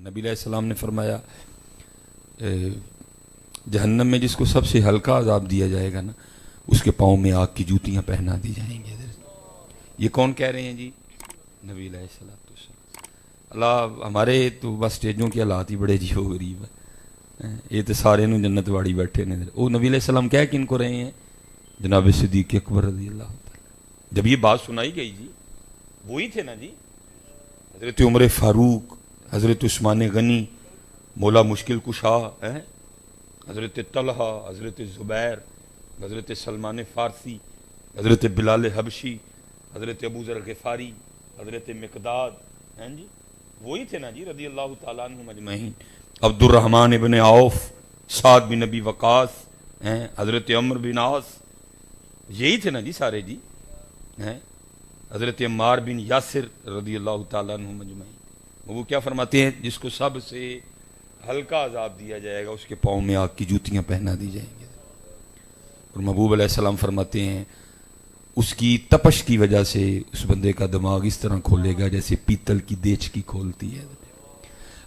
نبی علیہ السلام نے فرمایا جہنم میں جس کو سب سے ہلکا عذاب دیا جائے گا نا اس کے پاؤں میں آگ کی جوتیاں پہنا دی جائیں گے. یہ کون کہہ رہے ہیں جی؟ نبی علیہ السلام. اللہ ہمارے تو بس اسٹیجوں کے حالات ہی بڑے جی ہو غریب ہے. یہ تو سارے نو جنت واڑی بیٹھے نے. وہ نبی علیہ السلام کہہ کن کو رہے ہیں؟ جناب صدیق اکبر رضی اللہ تعالیٰ. جب یہ بات سنائی گئی جی وہی تھے نا جی حضرت عمر فاروق, حضرت عثمان غنی, مولا مشکل کشا, حضرت طلحہ, حضرت زبیر, حضرت سلمان فارسی, حضرت بلال حبشی, حضرت ابو ذر غفاری, حضرت مقداد, ہیں جی وہی تھے نا جی رضی اللہ تعالیٰ عنہم اجمعین. عبد الرحمن ابن عوف, سعد بن نبی وقاص, حضرت عمر بن عاص, یہی تھے نا جی سارے جی. حضرت عمار بن یاسر رضی اللہ تعالیٰ عنہم اجمعین. وہ کیا فرماتے ہیں؟ جس کو سب سے ہلکا عذاب دیا جائے گا اس کے پاؤں میں آگ کی جوتیاں پہنا دی جائیں گے. اور محبوب علیہ السلام فرماتے ہیں اس کی تپش کی وجہ سے اس بندے کا دماغ اس طرح کھولے گا جیسے پیتل کی دیچ کی کھولتی ہے.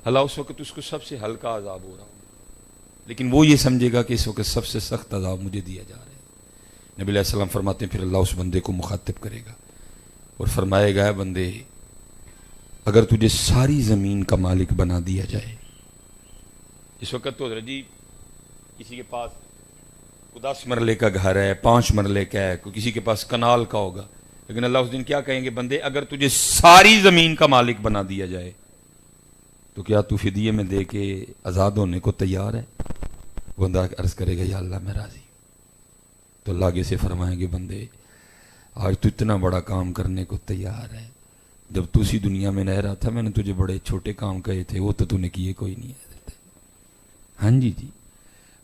اللہ اس وقت اس کو سب سے ہلکا عذاب ہو رہا ہوں لیکن وہ یہ سمجھے گا کہ اس وقت سب سے سخت عذاب مجھے دیا جا رہا ہے. نبی علیہ السلام فرماتے ہیں پھر اللہ اس بندے کو مخاطب کرے گا اور فرمائے گا بندے اگر تجھے ساری زمین کا مالک بنا دیا جائے. اس وقت تو حضرت جی کسی کے پاس 10 مرلے کا گھر ہے, 5 مرلے کا ہے, کسی کے پاس کنال کا ہوگا, لیکن اللہ اس دن کیا کہیں گے؟ بندے اگر تجھے ساری زمین کا مالک بنا دیا جائے تو کیا تو فدیے میں دے کے آزاد ہونے کو تیار ہے؟ بندہ عرض کرے گا یا اللہ میں راضی. تو اللہ آگے سے فرمائیں گے بندے آج تو اتنا بڑا کام کرنے کو تیار ہے, جب تو اسی دنیا میں رہ رہا تھا میں نے تجھے بڑے چھوٹے کام کہے تھے وہ تو نے کیے کوئی نہیں ہے. ہاں جی جی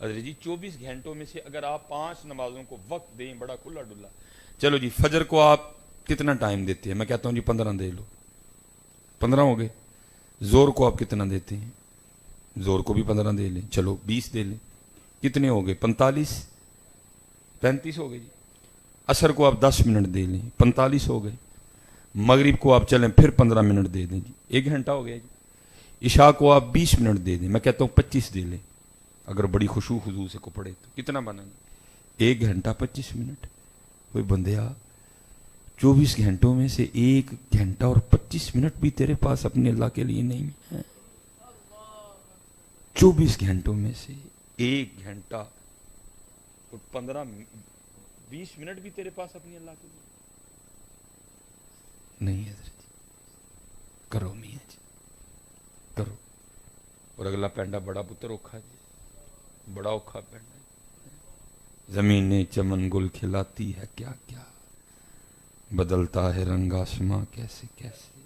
حضرت جی 24 گھنٹوں میں سے اگر آپ 5 نمازوں کو وقت دیں بڑا کھلا ڈلا. چلو جی فجر کو آپ کتنا ٹائم دیتے ہیں؟ میں کہتا ہوں جی 15 دے لو, 15 ہو گئے. زور کو آپ کتنا دیتے ہیں؟ زور کو بھی 15 دے لیں. چلو 20 دے لیں. کتنے ہو گئے؟ 45 35 ہو گئے جی. عصر کو آپ 10 منٹ دے لیں, 45 ہو گئے. مغرب کو آپ چلیں پھر 15 منٹ دے دیں جی, 1 گھنٹہ ہو گیا جی. عشاء کو آپ 20 منٹ دے دیں, میں کہتا ہوں 25 دے لیں. اگر بڑی خشوع خضوع سے کو پڑھے تو کتنا بنا گا؟ 1 گھنٹہ 25 منٹ. کوئی بندیا 24 گھنٹوں میں سے 1 گھنٹہ اور 25 منٹ بھی تیرے پاس اپنے اللہ کے لیے نہیں ہے. 24 گھنٹوں میں سے 1 گھنٹہ اور 20 منٹ بھی تیرے پاس اپنے اللہ کے لیے نہیں ہے. حضرت کرو میاں جی کرو. اور اگلا پینڈا بڑا پتر اوکھا جی, بڑا اوکھا پینڈا. زمینیں چمن گل کھلاتی ہے کیا کیا, بدلتا ہے رنگ آسماں کیسے کیسے,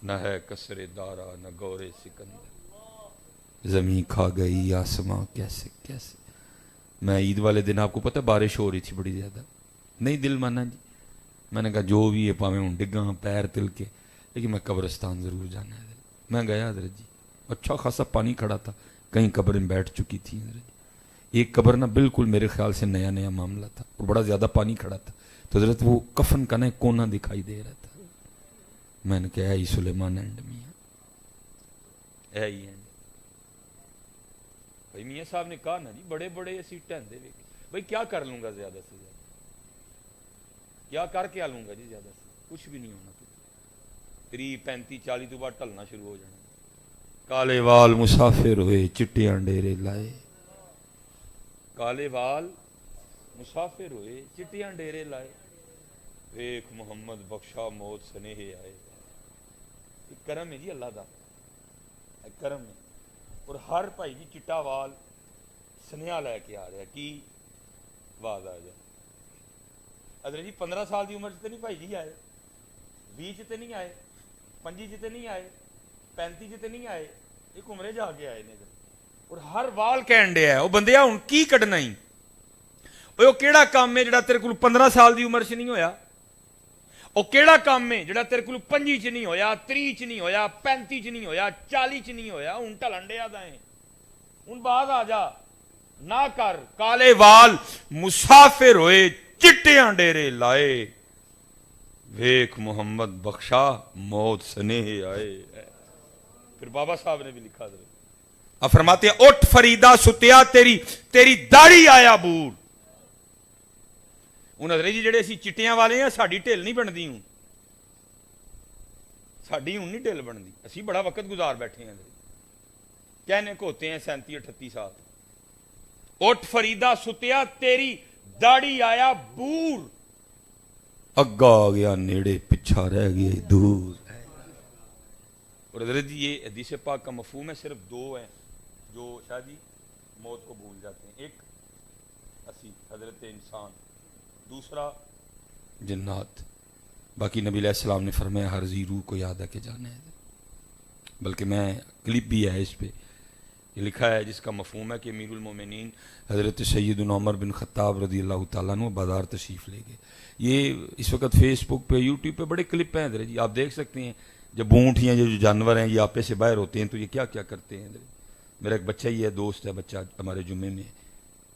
نہ ہے کسر دارا نہ گورے سکندر, زمین کھا گئی آسماں کیسے کیسے. میں عید والے دن آپ کو پتہ بارش ہو رہی تھی بڑی زیادہ, نہیں دل مانا جی. میں نے کہا جو بھی ہے پاویں ہوں ڈگاں پیر تل کے لیکن میں قبرستان ضرور جانا ہے. میں گیا حضرت جی, اچھا خاصا پانی کھڑا تھا, کئی قبریں بیٹھ چکی تھیں حضرت جی. ایک قبر نا بالکل میرے خیال سے نیا نیا معاملہ تھا اور بڑا زیادہ پانی کھڑا تھا, تو حضرت وہ کفن کا نا کونا دکھائی دے رہا تھا. میں نے کہا اے سلیمان اینڈ میاں, اے ہی اینڈ بھائی. میاں صاحب نے کہا نا جی بڑے بڑے اسی ٹہندے ویکھ بھائی کیا کر لوں گا زیادہ سے زیادہ, کیا کر کے آ لوں گا جی زیادہ سے, کچھ بھی نہیں ہونا. 30 35 40 تو بعد ٹلنا شروع ہو جانا. کالے وال مسافر ہوئے چٹیاں ڈیرے لائے, کالے وال مسافر ہوئے چٹیاں ڈیرے لائے, ویکھ محمد بخشا موت سنیہے آئے. کرم ہے جی اللہ دا, کرم ہے. اور ہر بھائی جی چٹا وال سنیہا لے کے آ رہا ہے کی آواز آ جائے. حضرت جی 15 سال دی عمر سے نہیں بھائی جی آئے, 20 تے نہیں آئے, 25 تے نہیں آئے, 35 تے نہیں آئے, ایک عمرے جا کے آئے نے. اور ہر وال کہن ڈیا ہے وہ بندیا ہوں کی کڈنا ہی, وہ کیڑا کام ہے جڑا تیرے کو 15 سال دی عمر سے نہیں ہویا, وہ کیڑا کام ہے جڑا تیرے کو 25 چ نہیں ہویا, 30 چ نہیں ہویا, 35 چ نہیں ہویا, 40 چ نہیں ہویا. ہوں ٹلن ڈیا دائیں ہوں بعد آ جا نہ کر. کالے وال مسافر ہوئے چٹیاں ڈیرے لائے, ویکھ محمد بخشا موت سنیہے آئے. پھر بابا صاحب نے بھی لکھا حضرت اب فرماتے ہیں اٹھ فریدا ستیا تیری داڑھی آیا بور. ہوں حضرت جی جڑے اسی چٹیاں والے ہیں ساڈی ڈھل نہیں بنتی ہوں ساڈی ہوں نہیں ڈھل بنتی اسی بڑا وقت گزار بیٹھے ہیں کہنے کو ہوتے ہیں 37-38 سال. اٹھ فریدا ستیا تیری داڑھی آیا بور اگا آ گیا نیڑے پیچھا رہ گیا دور. اور حضرت جی یہ حدیث پاک کا مفہوم ہے صرف دو ہیں جو شاہ جی موت کو بھول جاتے ہیں. ایک اسی حضرت انسان دوسرا جنات. باقی نبی علیہ السلام نے فرمایا ہر ذی روح کو یاد ہے کہ جانا ہے. بلکہ میں کلپ بھی ہے اس پہ یہ لکھا ہے جس کا مفہوم ہے کہ امیر المومنین حضرت سیدنا عمر بن خطاب رضی اللہ تعالیٰ عنہ بازار تشریف لے گئے. یہ اس وقت فیس بک پہ یوٹیوب پہ بڑے کلپ ہیں حضرت جی آپ دیکھ سکتے ہیں. جب اونٹ ہیں جو جانور ہیں یہ آپے سے باہر ہوتے ہیں تو یہ کیا کیا کرتے ہیں. میرا ایک بچہ ہی ہے دوست ہے بچہ ہمارے جمعے میں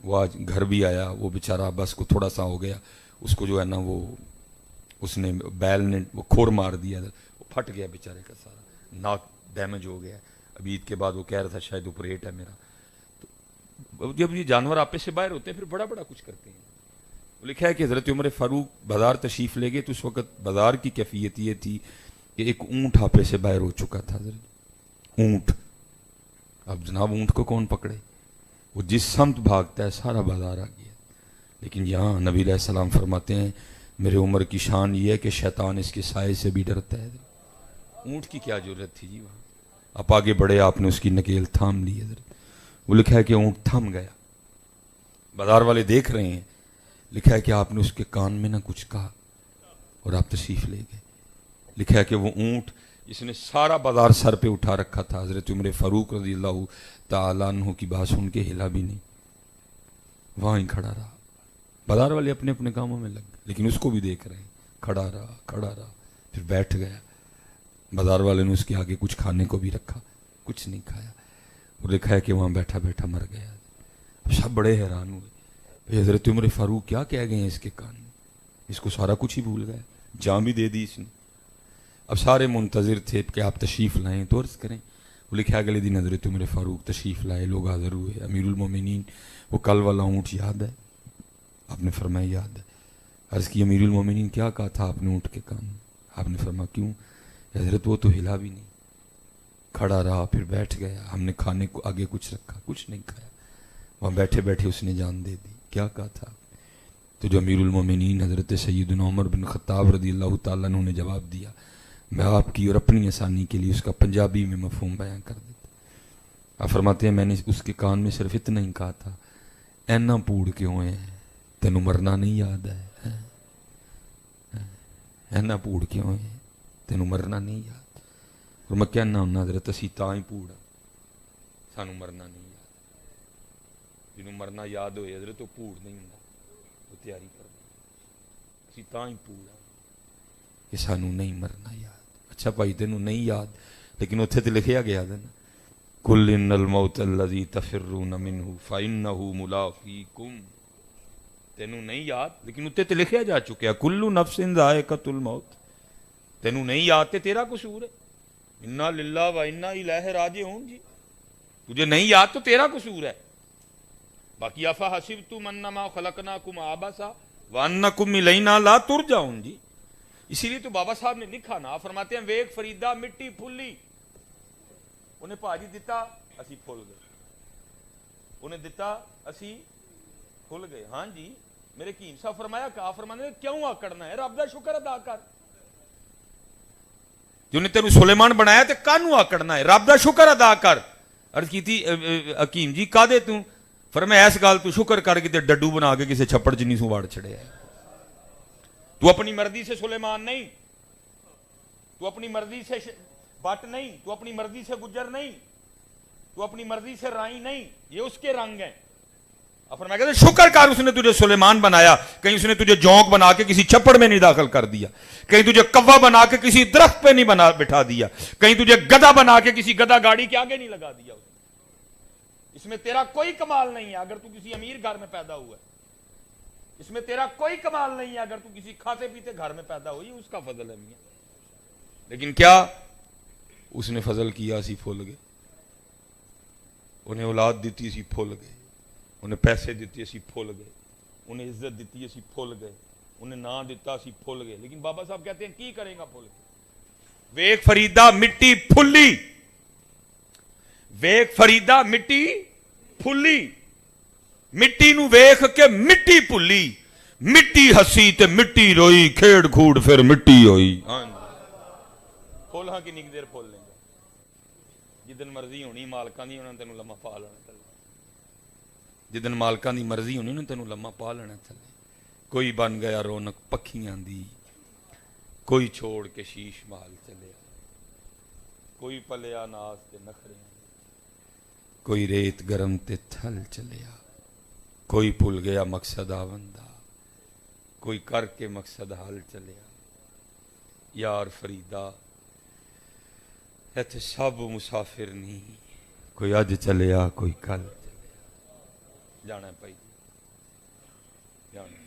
وہ آج گھر بھی آیا وہ بیچارہ بس کو تھوڑا سا ہو گیا اس کو جو ہے نا وہ اس نے بیل نے وہ کھور مار دیا وہ پھٹ گیا بیچارے کا سارا ناک ڈیمیج ہو گیا. ابھی عید کے بعد وہ کہہ رہا تھا شاید اوپریٹ ہے میرا. تو جب یہ جانور آپے سے باہر ہوتے ہیں پھر بڑا بڑا کچھ کرتے ہیں. وہ لکھا ہے کہ حضرت عمر فاروق بازار تشریف لے گئے تو اس وقت بازار کی کیفیت یہ تھی کہ ایک اونٹ آپے سے باہر ہو چکا تھا. اونٹ اب جناب اونٹ کو کون پکڑے وہ جس سمت بھاگتا ہے سارا بازار آ گیا. لیکن یہاں نبی علیہ السلام فرماتے ہیں میرے عمر کی شان یہ ہے کہ شیطان اس کے سائے سے بھی ڈرتا ہے. اونٹ کی کیا ضرورت تھی جی وہاں آپ آگے بڑھے آپ نے اس کی نکیل تھام لی. وہ لکھا ہے کہ اونٹ تھم گیا بازار والے دیکھ رہے ہیں. لکھا ہے کہ آپ نے اس کے کان میں نہ کچھ کہا اور آپ تشریف لے گئے. لکھا ہے کہ وہ اونٹ جس نے سارا بازار سر پہ اٹھا رکھا تھا حضرت عمر فاروق رضی اللہ تعالیٰ عنہ کی بات سن کے ہلا بھی نہیں وہاں ہی کھڑا رہا. بازار والے اپنے اپنے کاموں میں لگ گئے لیکن اس کو بھی دیکھ رہے ہیں. کھڑا رہا پھر بیٹھ گیا. بازار والے نے اس کے آگے کچھ کھانے کو بھی رکھا کچھ نہیں کھایا. اور لکھا ہے کہ وہاں بیٹھا بیٹھا مر گیا. سب بڑے حیران ہوئے حضرت عمر فاروق کیا کہہ گئے ہیں اس کے کان میں. اس کو سارا کچھ ہی بھول گیا جان بھی دے دی اس نے. اب سارے منتظر تھے کہ آپ تشریف لائیں تو عرض کریں. وہ لکھا اگلے دن حضرت عمر فاروق تشریف لائے لوگ حاضر ہوئے. امیر المومنین وہ کل والا اونٹ یاد ہے آپ نے فرمایا یاد ہے. عرض کی امیر المومنین کیا کہا تھا آپ نے اونٹ کے کان میں. آپ نے فرمایا کیوں حضرت وہ تو ہلا بھی نہیں کھڑا رہا پھر بیٹھ گیا. ہم نے کھانے کو آگے کچھ رکھا کچھ نہیں کھایا وہاں بیٹھے بیٹھے اس نے جان دے دی. کیا کہا تھا تو جو امیر المومنین حضرت سیدنا عمر بن خطاب رضی اللہ تعالیٰ عنہ نے جواب دیا میں آپ کی اور اپنی آسانی کے لیے اس کا پنجابی میں مفہوم بیان کر دیتا. آپ فرماتے ہیں میں نے اس کے کان میں صرف اتنا ہی کہا تھا اینا پوڑ کے ہوئے ہیں تینوں مرنا نہیں یاد ہے. اینا پوڑ کے ہوئے ہیں تینوں مرنا نہیں یاد. اور میں کہنا ہونا حضرت اسی تاں ہی پوڑا سانو مرنا نہیں یاد. جنہوں مرنا یاد ہوئے حضرت وہ پوڑ نہیں ہوں وہ تیاری کر اسی تاں ہی پوڑا کہ سانو نہیں مرنا یاد. اچھا بھائی تینوں نہیں یاد لیکن اتنے تو لکھیا گیا تھا نا کل ان الموت الذی تفرون منہ فانہ ملاقیکم. تینوں نہیں یاد لیکن اتنے تو لکھیا جا چکا کل نفس ذائقۃ الموت. تینوں نہیں یاد تے تیرا قصور ہے. انا للہ و انا الیہ راجعون. جی تجھے نہیں یاد تو تیرا قصور ہے. باقی افحسبتم انما خلقناکم عبثا وانکم الینا لا ترجعون. جی اسی لیے تو بابا صاحب نے لکھا نا فرماتے ہیں ویک فریدا مٹی پھلی انہیں پاجی دیتا اسی پھول گئے انہیں دیتا اسی پھول گئے. ہاں جی میرے حکیم صاحب فرمایا کہا فرمانے کیوں آکڑنا ہے رب دا شکر ادا کر. جو نے تینوں سلیمان بنایا تے کانوں آکڑنا ہے رب دا شکر ادا کر. عرض کی تھی حکیم جی کا دے توں فرمایا اس گال تو شکر کر کے تے ڈڈو بنا کے کسی چھپڑ چ نہیں سو واڑ چھڑے ہے. تو اپنی مرضی سے سلیمان نہیں تو اپنی مرضی سے بٹ نہیں تو اپنی مرضی سے گجر نہیں تو اپنی مرضی سے رائی نہیں. یہ اس کے رنگ ہیں. فرمایا کہتے شکر کر اس نے تجھے سلیمان بنایا کہیں اس نے تجھے جونک بنا کے کسی چھپڑ میں نہیں داخل کر دیا کہیں تجھے کوا بنا کے کسی درخت پہ نہیں بنا بٹھا دیا کہیں تجھے گدھا بنا کے کسی گدھا گاڑی کے آگے نہیں لگا دیا. اس میں تیرا کوئی کمال نہیں ہے اگر تو کسی امیر گھر میں پیدا ہوا ہے. اس میں تیرا کوئی کمال نہیں ہے اگر تو کسی کھاتے پیتے گھر میں پیدا ہوئی اس کا فضل ہے میاں. لیکن کیا اس نے فضل کیا اسی پھول گئے، انہیں اولاد دیتی اسی پھول گئے، انہیں پیسے دیتے اسی پھول گئے، انہیں عزت دیتی اسی پھول گئے، انہیں نام دیتا اسی پھول گئے. لیکن بابا صاحب کہتے ہیں کی کریں گا پھول کے؟ ویک فریدا مٹی پھلی، ویک فریدا مٹی پھلی، مٹی نو ویکھ کے مٹی پھلی، مٹی ہسی تے مٹی روئی، کھیڑ کھوڑ پھر مٹی ہوئی. ہاں پھول ہاں کنی دیر پھول لیں گے، جدن مرضی ہونی مالکاں دی انہاں تینوں لمحہ پا لینا تھلے، جدن مالکاں دی مرضی ہونی انہاں تینوں لمحہ پا لینا تھلے. کوئی بن گیا رونق پکھیاں دی، کوئی چھوڑ کے شیش محل چلیا، کوئی پلیا ناز تے نخریاں، کوئی ریت گرم تے تھل چلیا، کوئی بھول گیا مقصد آوندا، کوئی کر کے مقصد حل چلیا. یار فریدا ایتھے سب مسافر نہیں، کوئی اج چلیا کوئی کل چلیا. جانا ہے پائی جانا.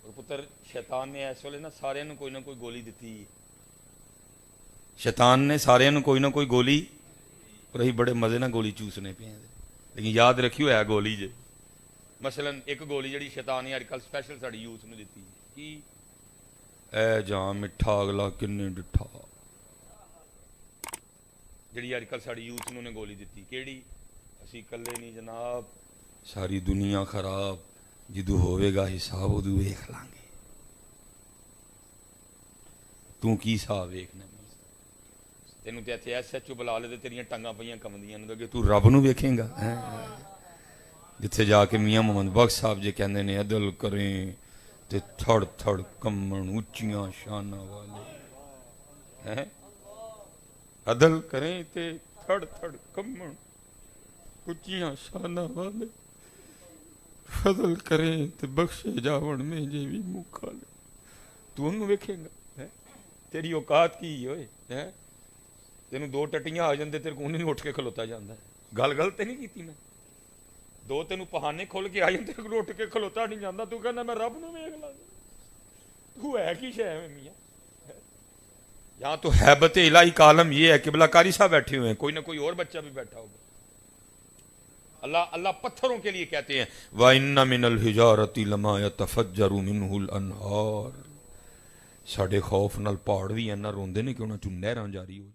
اور پتر شیطان نے اس ویلے نا سارے نو کوئی نہ کوئی گولی دیتی، شیطان نے سارے نو کوئی نہ کوئی گولی، اور اہی بڑے مزے نہ گولی چوسنے پہ ہیں. لیکن یاد رکھیو ہے گولی جے. مثلا ایک گولی جڑی شیطان نے اج کل سپیشل ساڈی یوتھ نو دتی کی اے جاں مٹھا اگلا کنے ڈٹھا، جڑی اج کل ساڈی یوتھ نو نے گولی دتی کیڑی؟ اسی کلے نہیں جناب، ساری دنیا خراب، جدو ہوئے گا حساب ادو ویکھ لیں گے. تو کی حساب ویکھنا؟ تینوں تے ایتھے ایس ایچ او بلا لے تے تیریاں ٹنگاں پئیاں کمدیاں نے، کہ تو رب نو ویکھیں گا. جتھے جا کے میاں محمد بخش صاحب جے کہندے نے عدل کریں تے تھڑ تھڑ کمن اچیاں شاناں والے، عدل کریں تے تھڑ تھڑ کمن اچیاں شاناں والے، فضل کریں تے بخشے جاون میں جے بھی منہ کھالے. تو انہوں ویکھیں گا؟ تیری اوقات کی ہوئے؟ تینوں دو ٹٹیاں آ جاندے تیرے کو نہیں اٹھ کے کھلوتا جاندا ہے. گل غلط نہیں کیتی میں؟ دو تینوں پہانے کھول کے آ جاندے تیرے کو اٹھ کے کھلوتا نہیں جاندا. تو کہنا میں رب نو ویکھ لاں. تو ہے کی شے ہے میاں؟ یہاں تو ہیبت الہی کا عالم یہ ہے کہ بلا قاری صاحب بیٹھے ہوئے ہیں، کوئی نہ کوئی اور بچہ بھی بیٹھا ہوگا. اللہ پتھروں کے لیے کہتے ہیں وَإِنَّ مِنَ الْحِجَارَةِ لَمَا يَتَفَجَّرُ مِنْهُ الْأَنْهَارُ. ساڈے خوف نال پہاڑ بھی اینا روندے نے کہ انہاں چوں نہراں جاری ہو